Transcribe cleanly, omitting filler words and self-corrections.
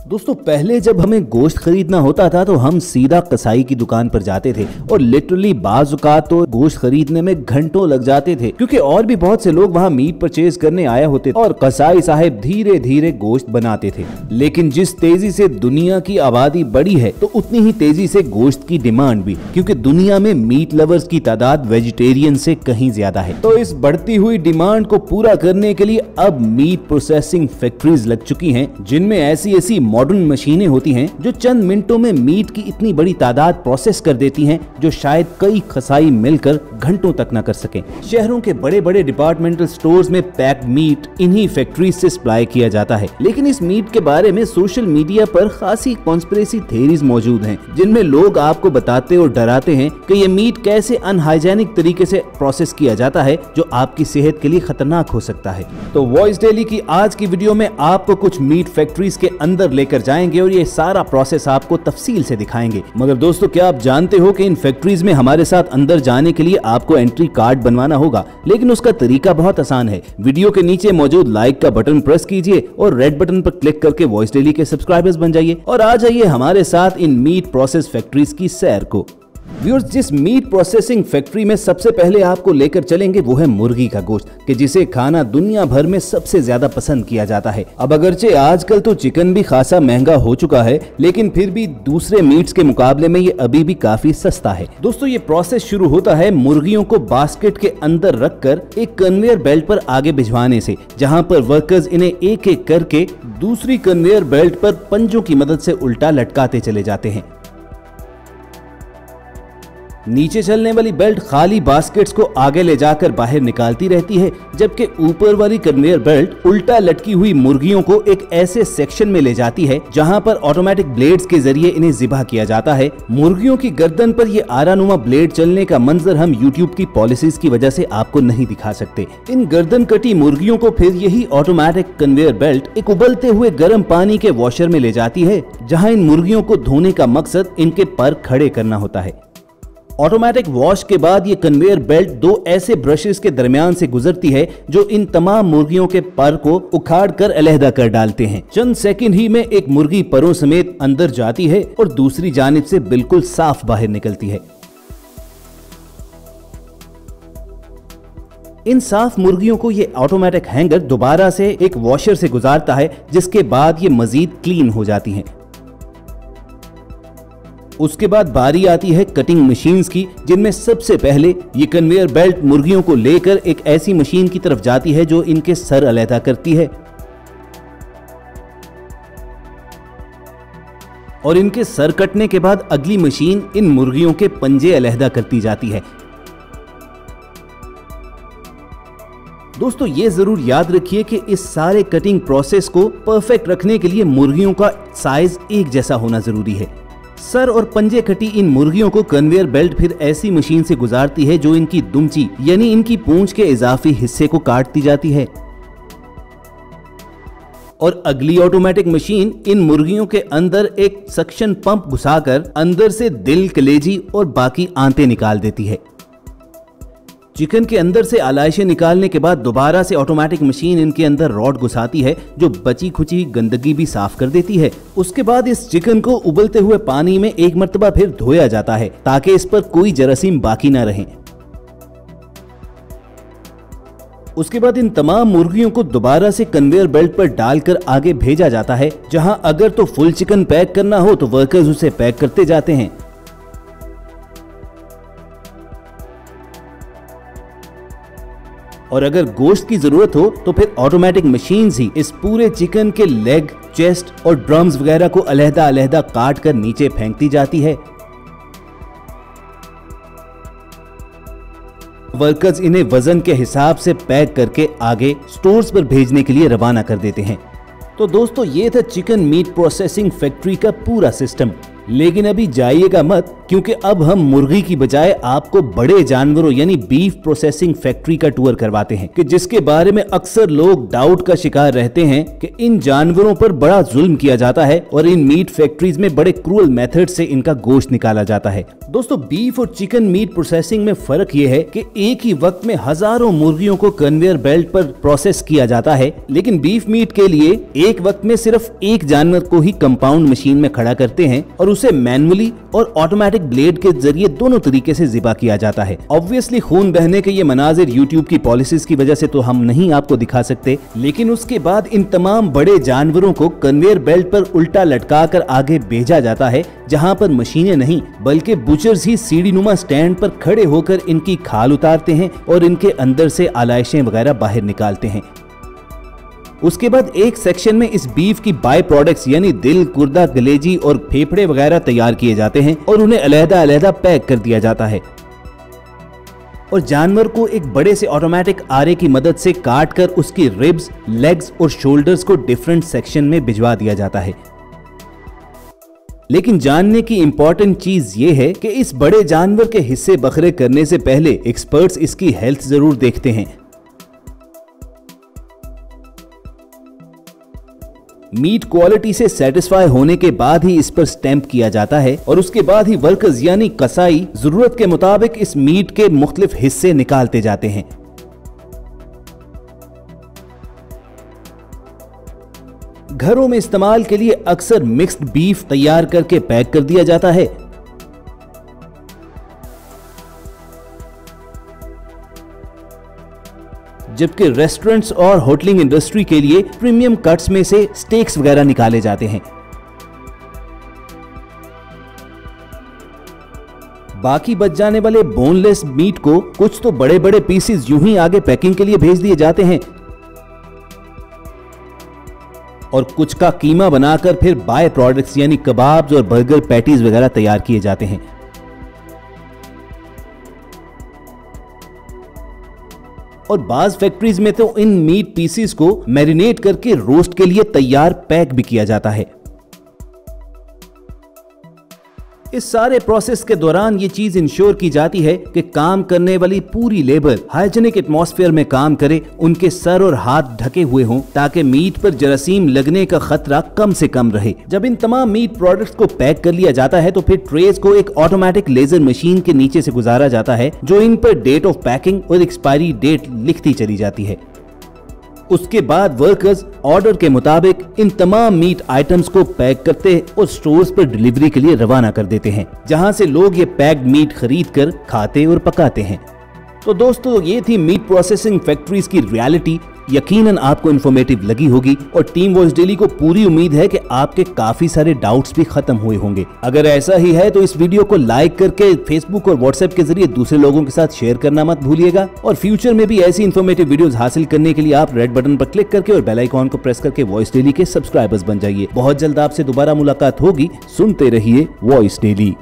दोस्तों पहले जब हमें गोश्त खरीदना होता था तो हम सीधा कसाई की दुकान पर जाते थे और लिटरली बाज़ औक़ात तो गोश्त खरीदने में घंटों लग जाते थे, क्योंकि और भी बहुत से लोग वहां मीट परचेज करने आया होते थे और कसाई साहब धीरे धीरे गोश्त बनाते थे। लेकिन जिस तेजी से दुनिया की आबादी बढ़ी है तो उतनी ही तेजी से गोश्त की डिमांड भी, क्योंकि दुनिया में मीट लवर्स की तादाद वेजिटेरियन से कहीं ज्यादा है। तो इस बढ़ती हुई डिमांड को पूरा करने के लिए अब मीट प्रोसेसिंग फैक्ट्रीज लग चुकी हैं, जिनमें ऐसी मॉडर्न मशीनें होती हैं जो चंद मिनटों में मीट की इतनी बड़ी तादाद प्रोसेस कर देती हैं जो शायद कई कसाई मिलकर घंटों तक न कर सकें। शहरों के बड़े बड़े डिपार्टमेंटल स्टोर्स में पैक्ड मीट इन्हीं फैक्ट्रीज से सप्लाई किया जाता है। लेकिन इस मीट के बारे में सोशल मीडिया पर खासी कॉन्स्पिरेसी थ्योरीज मौजूद हैं, जिनमें लोग आपको बताते और डराते हैं कि ये मीट कैसे अनहाइजेनिक तरीके से प्रोसेस किया जाता है जो आपकी सेहत के लिए खतरनाक हो सकता है। तो वॉइस डेली की आज की वीडियो में आपको कुछ मीट फैक्ट्रीज के अंदर लेकर जाएंगे और ये सारा प्रोसेस आपको तफसील से दिखाएंगे। मगर दोस्तों क्या आप जानते हो कि इन फैक्ट्रीज में हमारे साथ अंदर जाने के लिए आपको एंट्री कार्ड बनवाना होगा, लेकिन उसका तरीका बहुत आसान है। वीडियो के नीचे मौजूद लाइक का बटन प्रेस कीजिए और रेड बटन पर क्लिक करके वॉइस डेली के सब्सक्राइबर्स बन जाइए और आ जाइए हमारे साथ इन मीट प्रोसेस फैक्ट्रीज की सैर को। व्यूअर्स, जिस मीट प्रोसेसिंग फैक्ट्री में सबसे पहले आपको लेकर चलेंगे वो है मुर्गी का गोश्त, कि जिसे खाना दुनिया भर में सबसे ज्यादा पसंद किया जाता है। अब अगरचे आजकल तो चिकन भी खासा महंगा हो चुका है, लेकिन फिर भी दूसरे मीट्स के मुकाबले में ये अभी भी काफी सस्ता है। दोस्तों ये प्रोसेस शुरू होता है मुर्गियों को बास्केट के अंदर रखकर एक कन्वेयर बेल्ट पर आगे भिजवाने से, जहाँ पर वर्कर्स इन्हें एक एक करके दूसरी कन्वेयर बेल्ट पर पंजों की मदद से उल्टा लटकाते चले जाते हैं। नीचे चलने वाली बेल्ट खाली बास्केट्स को आगे ले जाकर बाहर निकालती रहती है, जबकि ऊपर वाली कन्वेयर बेल्ट उल्टा लटकी हुई मुर्गियों को एक ऐसे सेक्शन में ले जाती है जहां पर ऑटोमेटिक ब्लेड्स के जरिए इन्हें ज़िबा किया जाता है। मुर्गियों की गर्दन पर ये आरानुमा ब्लेड चलने का मंजर हम यूट्यूब की पॉलिसीज की वजह से आपको नहीं दिखा सकते। इन गर्दन कटी मुर्गियों को फिर यही ऑटोमेटिक कन्वेयर बेल्ट एक उबलते हुए गर्म पानी के वॉशर में ले जाती है, जहाँ इन मुर्गियों को धोने का मकसद इनके पर खड़े करना होता है। ऑटोमेटिक वॉश के बाद ये कन्वेयर बेल्ट दो ऐसे ब्रशेस के दरमियान से गुजरती है जो इन तमाम मुर्गियों के पर को उखाड़ कर अलहदा कर डालते हैं। चंद सेकंड ही में एक मुर्गी परों समेत अंदर जाती है और दूसरी जानिब से बिल्कुल साफ बाहर निकलती है। इन साफ मुर्गियों को ये ऑटोमेटिक हैंगर दोबारा से एक वॉशर से गुजारता है, जिसके बाद ये मजीद क्लीन हो जाती हैं। उसके बाद बारी आती है कटिंग मशीन्स की, जिनमें सबसे पहले ये कन्वेयर बेल्ट मुर्गियों को लेकर एक ऐसी मशीन की तरफ जाती है जो इनके सर अलहदा करती है और इनके सर कटने के बाद अगली मशीन इन मुर्गियों के पंजे अलहदा करती जाती है। दोस्तों ये जरूर याद रखिए कि इस सारे कटिंग प्रोसेस को परफेक्ट रखने के लिए मुर्गियों का साइज एक जैसा होना जरूरी है। सर और पंजे कटी इन मुर्गियों को कन्वेयर बेल्ट फिर ऐसी मशीन से गुजारती है जो इनकी दुमची यानी इनकी पूंछ के इजाफी हिस्से को काटती जाती है और अगली ऑटोमेटिक मशीन इन मुर्गियों के अंदर एक सक्शन पंप घुसाकर अंदर से दिल, कलेजी और बाकी आंतें निकाल देती है। चिकन के अंदर से आलाइशें निकालने के बाद दोबारा से ऑटोमेटिक मशीन इनके अंदर रॉड घुसाती है जो बची खुची गंदगी भी साफ कर देती है। उसके बाद इस चिकन को उबलते हुए पानी में एक मर्तबा फिर धोया जाता है ताकि इस पर कोई जरासीम बाकी ना रहे। उसके बाद इन तमाम मुर्गियों को दोबारा से कन्वेयर बेल्ट पर डालकर आगे भेजा जाता है, जहां अगर तो फुल चिकन पैक करना हो तो वर्कर्स उसे पैक करते जाते हैं और अगर गोश्त की जरूरत हो तो फिर ऑटोमेटिक मशीन्स ही इस पूरे चिकन के लेग, चेस्ट और ड्रम्स वगैरह को अलहदा अलहदा काट कर नीचे फेंकती जाती है। वर्कर्स इन्हें वजन के हिसाब से पैक करके आगे स्टोर्स पर भेजने के लिए रवाना कर देते हैं। तो दोस्तों ये था चिकन मीट प्रोसेसिंग फैक्ट्री का पूरा सिस्टम। लेकिन अभी जाइएगा मत, क्योंकि अब हम मुर्गी की बजाय आपको बड़े जानवरों यानी बीफ प्रोसेसिंग फैक्ट्री का टूर करवाते हैं, कि जिसके बारे में अक्सर लोग डाउट का शिकार रहते हैं कि इन जानवरों पर बड़ा जुल्म किया जाता है और इन मीट फैक्ट्रीज में बड़े क्रूअल मेथड से इनका गोश्त निकाला जाता है। दोस्तों, बीफ और चिकन मीट प्रोसेसिंग में फर्क ये है कि एक ही वक्त में हजारों मुर्गियों को कन्वेयर बेल्ट पर प्रोसेस किया जाता है, लेकिन बीफ मीट के लिए एक वक्त में सिर्फ एक जानवर को ही कंपाउंड मशीन में खड़ा करते हैं और उसे मैनुअली और ऑटोमेटिक ब्लेड के जरिए दोनों तरीके से ज़िबा किया जाता है। ऑब्वियसली खून बहने के ये मनाजिर यूट्यूब की पॉलिसीज की वजह से तो हम नहीं आपको दिखा सकते, लेकिन उसके बाद इन तमाम बड़े जानवरों को कन्वेयर बेल्ट पर उल्टा लटका कर आगे भेजा जाता है, जहां पर मशीनें नहीं बल्कि बुचर्स ही सीढ़ी नुमा स्टैंड पर खड़े होकर इनकी खाल उतारते हैं और इनके अंदर से आलाइशें वगैरह बाहर निकालते हैं। उसके बाद एक सेक्शन में इस बीफ की बाय प्रोडक्ट्स यानी दिल, गुर्दा, कलेजी और फेफड़े वगैरह तैयार किए जाते हैं और उन्हें अलग-अलग पैक कर दिया जाता है और जानवर को एक बड़े से ऑटोमेटिक आरे की मदद से काट कर उसकी रिब्स, लेग्स और शोल्डर्स को डिफरेंट सेक्शन में भिजवा दिया जाता है। लेकिन जानने की इंपॉर्टेंट चीज ये है कि इस बड़े जानवर के हिस्से बखरे करने से पहले एक्सपर्ट्स इसकी हेल्थ जरूर देखते हैं। मीट क्वालिटी से सेटिस्फाई होने के बाद ही इस पर स्टैंप किया जाता है और उसके बाद ही वर्कर्स यानी कसाई जरूरत के मुताबिक इस मीट के मुख्तलिफ हिस्से निकालते जाते हैं। घरों में इस्तेमाल के लिए अक्सर मिक्स्ड बीफ तैयार करके पैक कर दिया जाता है। जबकि रेस्टोरेंट्स और होटलिंग इंडस्ट्री के लिए प्रीमियम कट्स में से स्टेक्स वगैरह निकाले जाते हैं। बाकी बच जाने वाले बोनलेस मीट को कुछ तो बड़े बड़े पीसेस यूं ही आगे पैकिंग के लिए भेज दिए जाते हैं और कुछ का कीमा बनाकर फिर बाय प्रोडक्ट्स यानी कबाब्स और बर्गर पैटीज वगैरह तैयार किए जाते हैं। और बाज फैक्ट्रीज में तो इन मीट पीसेस को मैरिनेट करके रोस्ट के लिए तैयार पैक भी किया जाता है। इस सारे प्रोसेस के दौरान ये चीज इंश्योर की जाती है कि काम करने वाली पूरी लेबर हाइजीनिक एटमॉस्फेयर में काम करे, उनके सर और हाथ ढके हुए हों ताकि मीट पर जरासीम लगने का खतरा कम से कम रहे। जब इन तमाम मीट प्रोडक्ट्स को पैक कर लिया जाता है तो फिर ट्रेस को एक ऑटोमेटिक लेजर मशीन के नीचे से गुजारा जाता है जो इन पर डेट ऑफ पैकिंग और एक्सपायरी डेट लिखती चली जाती है। उसके बाद वर्कर्स ऑर्डर के मुताबिक इन तमाम मीट आइटम्स को पैक करते और स्टोर्स पर डिलीवरी के लिए रवाना कर देते हैं, जहां से लोग ये पैक्ड मीट खरीद कर खाते और पकाते हैं। तो दोस्तों, ये थी मीट प्रोसेसिंग फैक्ट्रीज की रियलिटी। यकीनन आपको इन्फॉर्मेटिव लगी होगी और टीम वॉइस डेली को पूरी उम्मीद है कि आपके काफी सारे डाउट्स भी खत्म हुए होंगे। अगर ऐसा ही है तो इस वीडियो को लाइक करके फेसबुक और व्हाट्सएप के जरिए दूसरे लोगों के साथ शेयर करना मत भूलिएगा और फ्यूचर में भी ऐसी इन्फॉर्मेटिव वीडियोस हासिल करने के लिए आप रेड बटन पर क्लिक करके और बेल आइकॉन को प्रेस करके वॉइस डेली के सब्सक्राइबर्स बन जाइए। बहुत जल्द आपसे दोबारा मुलाकात होगी। सुनते रहिए वॉइस डेली।